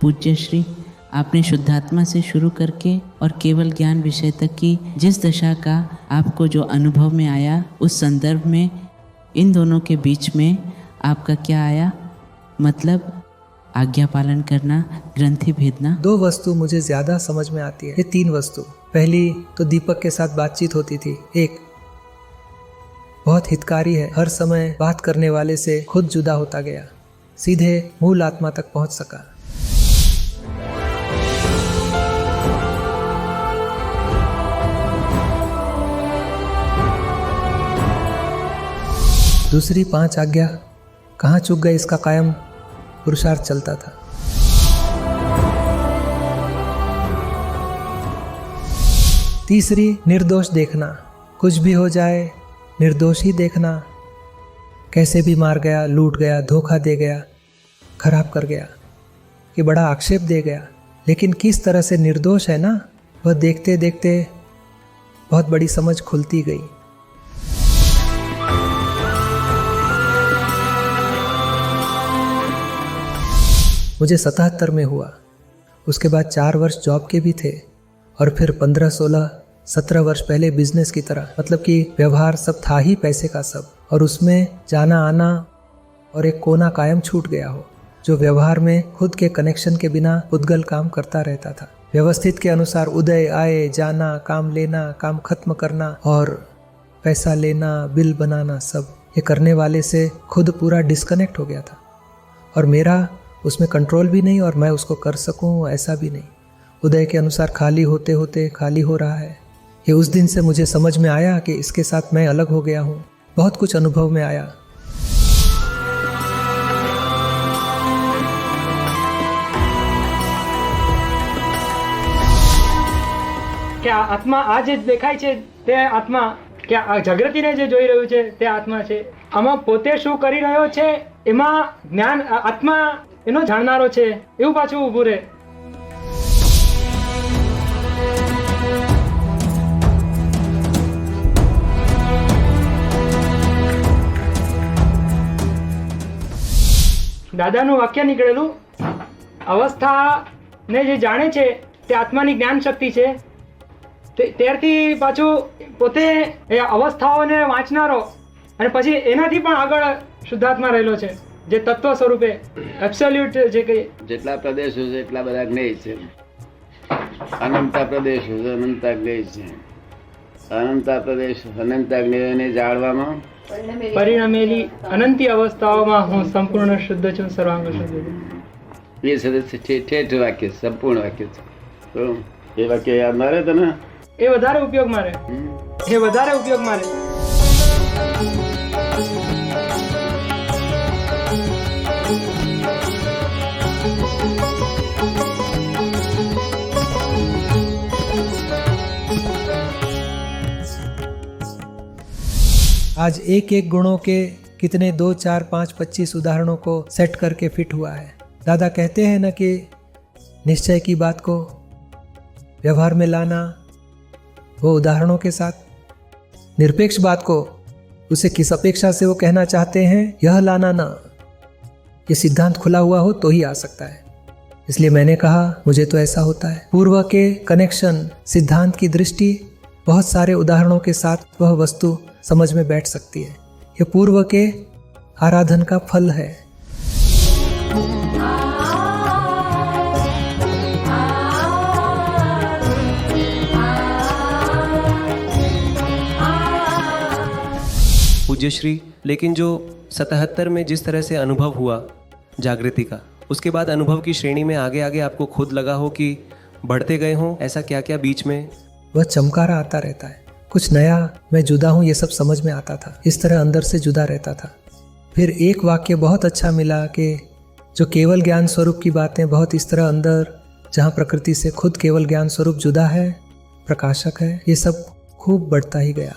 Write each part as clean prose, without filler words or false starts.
पूज्य श्री, आपने शुद्धात्मा से शुरू करके और केवल ज्ञान विषय तक की जिस दशा का आपको जो अनुभव में आया, उस संदर्भ में इन दोनों के बीच में आपका क्या आया? मतलब आज्ञा पालन करना, ग्रंथि भेदना। दो वस्तु मुझे ज़्यादा समझ में आती है, ये तीन वस्तु। पहली तो दीपक के साथ बातचीत होती थी। एक बहुत हितकारी है, हर समय बात करने वाले से खुद जुदा होता गया, सीधे मूल आत्मा तक पहुंच सका। दूसरी 5 आज्ञा कहाँ चूक गए, इसका कायम पुरुषार्थ चलता था। तीसरी निर्दोष देखना, कुछ भी हो जाए निर्दोष ही देखना, कैसे भी मार गया, लूट गया, धोखा दे गया, खराब कर गया, कि बड़ा आक्षेप दे गया, लेकिन किस तरह से निर्दोष है ना, वह देखते देखते बहुत बड़ी समझ खुलती गई। मुझे 77 में हुआ, उसके बाद 4 वर्ष जॉब के भी थे और फिर 15, 16, 17 वर्ष पहले बिजनेस की तरह, मतलब कि व्यवहार सब था ही पैसे का सब, और उसमें जाना आना और एक कोना कायम छूट गया हो जो व्यवहार में खुद के कनेक्शन के बिना उद्गल काम करता रहता था। व्यवस्थित के अनुसार उदय आए जाना, काम लेना, काम खत्म करना और पैसा लेना, बिल बनाना, सब ये करने वाले से खुद पूरा डिस्कनेक्ट हो गया था। और मेरा उसमें कंट्रोल भी नहीं और मैं उसको कर सकूं ऐसा भी नहीं। उदय के अनुसार खाली होते होते खाली हो रहा है। ये उस दिन से मुझे समझ में आया कि इसके साथ मैं अलग हो गया हूँ। बहुत कुछ अनुभव में आया। क्या आत्मा आज દેખાય છે તે આત્મા, કે જાગૃતિને જે જોઈ રહ્યું છે તે આત્મા છે? આમાં પોતે શું કરી રહ્યો છે એમાં જ્ઞાન આત્મા એનો જાણનારો છે એવું પાછું ઊભું રહે। દાદાનું વાક્ય નીકળેલું, અવસ્થાને જે જાણે છે તે આત્માની જ્ઞાન શક્તિ છે। ત્યારથી પાછું પોતે એ અવસ્થાઓને વાંચનારો અને પછી એનાથી પણ આગળ શુદ્ધાત્મા રહેલો છે, જે તત્વ સ્વરૂપે એબ્સોલ્યુટ જે કહીએ। જેટલા પ્રદેશો છે એટલા બધા જ્ઞેય છે। અનંતા પ્રદેશો છે, અનંતા જ્ઞેય છે। અનંતા પ્રદેશ અનંતા જ્ઞેયને જાળવામાં પરિણમેલી અનંતી અવસ્થાઓમાં હું સંપૂર્ણ શુદ્ધ છું, સર્વાંગ શુદ્ધ છું। એ છે ઠેઠ વાક્ય, સંપૂર્ણ વાક્ય છે। તો એ વાક્ય યાદ ના રહે તને? એ વધારે ઉપયોગમાં રહે, એ વધારે ઉપયોગમાં રહે। आज एक एक गुणों के कितने 2, 4, 5, 25 उदाहरणों को सेट करके फिट हुआ है। दादा कहते हैं ना कि निश्चय की बात को व्यवहार में लाना, वो उदाहरणों के साथ, निरपेक्ष बात को उसे किस अपेक्षा से वो कहना चाहते हैं यह लाना ना, ये सिद्धांत खुला हुआ हो तो ही आ सकता है। इसलिए मैंने कहा मुझे तो ऐसा होता है। पूर्व के कनेक्शन, सिद्धांत की दृष्टि, बहुत सारे उदाहरणों के साथ वह वस्तु समझ में बैठ सकती है। ये पूर्व के आराधन का फल है। पूज्य श्री, लेकिन जो 77 में जिस तरह से अनुभव हुआ जागृति का, उसके बाद अनुभव की श्रेणी में आगे आगे आपको खुद लगा हो कि बढ़ते गए हों, ऐसा क्या क्या बीच में? वह चमकारा आता रहता है, कुछ नया, मैं जुदा हूँ ये सब समझ में आता था। इस तरह अंदर से जुदा रहता था। फिर एक वाक्य बहुत अच्छा मिला कि जो केवल ज्ञान स्वरूप की बातें बहुत इस तरह अंदर, जहाँ प्रकृति से खुद केवल ज्ञान स्वरूप जुदा है, प्रकाशक है, ये सब खूब बढ़ता ही गया।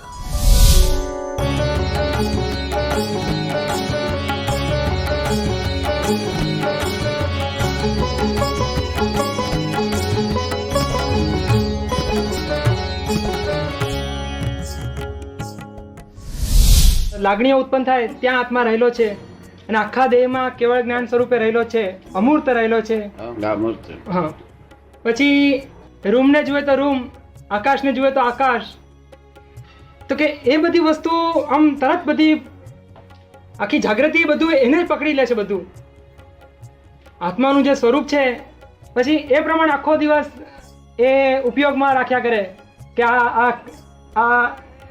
લાગણીઓ ઉત્પન્ન થાય ત્યાં આત્મા રહેલો છે, અને આખા દેહમાં કેવળ જ્ઞાન સ્વરૂપે રહેલો છે, અમૂર્ત રહેલો છે. ગામૂર્ત. હા. પછી રૂમને જુએ તો રૂમ, આકાશને જુએ તો આકાશ. તો કે એ બધી વસ્તુ આમ તરત બધી આખી જાગૃતિ બધું એને જ પકડી લે છે બધું. આત્માનું જે સ્વરૂપ છે પછી એ પ્રમાણે આખો દિવસ એ ઉપયોગમાં રાખ્યા કરે કે આ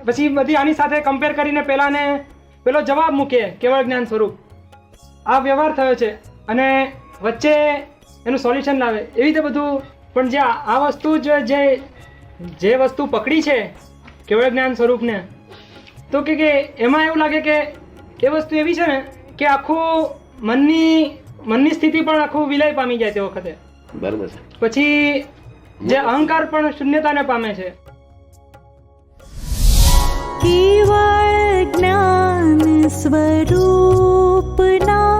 પછી બધી આની સાથે કમ્પેર કરીને પેલો જવાબ મૂકે કેવળ જ્ઞાન સ્વરૂપ. આ વ્યવહાર થયો છે અને વચ્ચે એનું સોલ્યુશન લાવે એવી રીતે બધું. પણ જે આ વસ્તુ જે વસ્તુ પકડી છે કેવળ જ્ઞાન સ્વરૂપને, તો કે એમાં એવું લાગે કે એ વસ્તુ એવી છે ને કે આખું મનની સ્થિતિ પણ આખું વિલય પામી જાય તે વખતે. બરાબર છે. પછી જે અહંકાર પણ શૂન્યતાને પામે છે. કેવળ જ્ઞાન સ્વરૂપના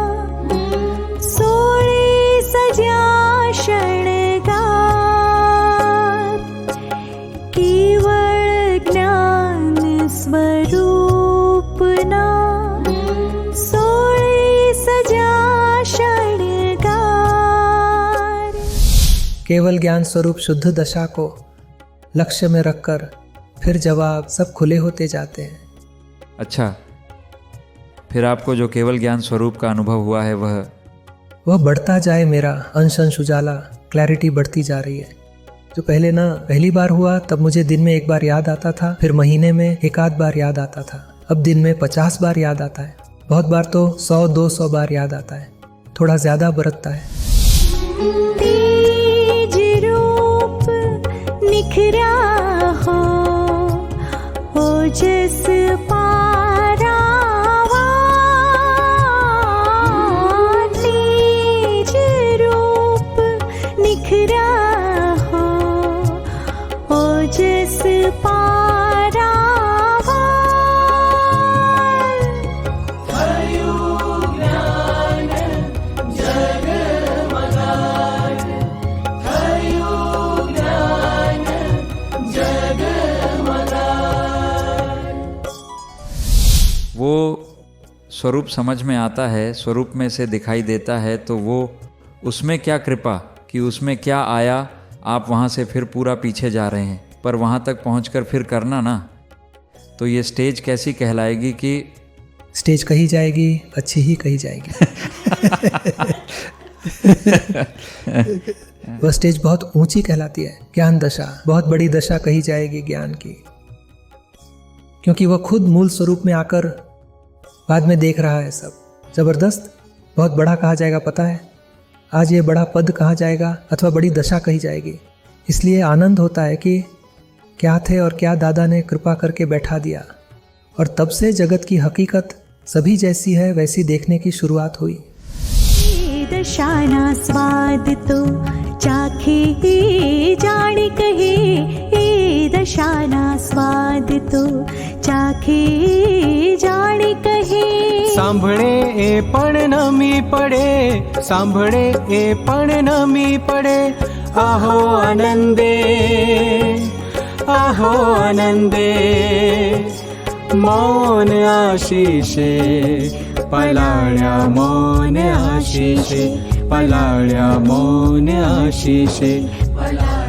સોળે સજ્યા શણગાર. કેવળ જ્ઞાન સ્વરૂપના સોળે સજ્યા શણગાર. केवल ज्ञान स्वरूप शुद्ध दशा को लक्ष्य में रखकर फिर जवाब सब खुले होते जाते हैं. अच्छा, फिर आपको जो केवल ज्ञान स्वरूप का अनुभव हुआ है वह बढ़ता जाए. मेरा अंश अंश उजाला, क्लैरिटी बढ़ती जा रही है. जो पहली बार हुआ तब मुझे दिन में एक बार याद आता था, फिर महीने में एक आध बार याद आता था. अब दिन में 50 बार याद आता है. बहुत बार तो 100-200 बार याद आता है. थोड़ा ज़्यादा बरतता है. तेज रूप निखरा हो, ओजस पारावार. तेज रूप निखरा हो, ओजस पारावार. वो स्वरूप समझ में आता है, स्वरूप में से दिखाई देता है, तो वो उसमें क्या कृपा कि उसमें क्या आया, आप वहाँ से फिर पूरा पीछे जा रहे हैं, पर वहाँ तक पहुँचकर फिर करना ना, तो ये स्टेज कैसी कहलाएगी कि स्टेज कही जाएगी, अच्छी ही कही जाएगी. वह स्टेज बहुत ऊंची कहलाती है. ज्ञान दशा, बहुत बड़ी दशा कही जाएगी ज्ञान की, क्योंकि वह खुद मूल स्वरूप में आकर बाद में देख रहा है सब. जबरदस्त, बहुत बड़ा कहा जाएगा. पता है आज ये बड़ा पद कहा जाएगा अथवा बड़ी दशा कही जाएगी. इसलिए आनंद होता है कि क्या थे और क्या दादा ने कृपा करके बैठा दिया, और तब से जगत की हकीकत सभी जैसी है वैसी देखने की शुरुआत हुई. दशाना स्वाद तो चाखे जान कहे, दशाना स्वाद तो चाखे जान कहे. સાંભળે એ પણ નમી પડે, સાંભળે એ પણ નમી પડે. આહો આનંદે, આહો આનંદે. મૌન આશીષે પલાળ્યા, મૌન આશીષે પલાળ્યા, મૌન આશીષે પલાળ્યા.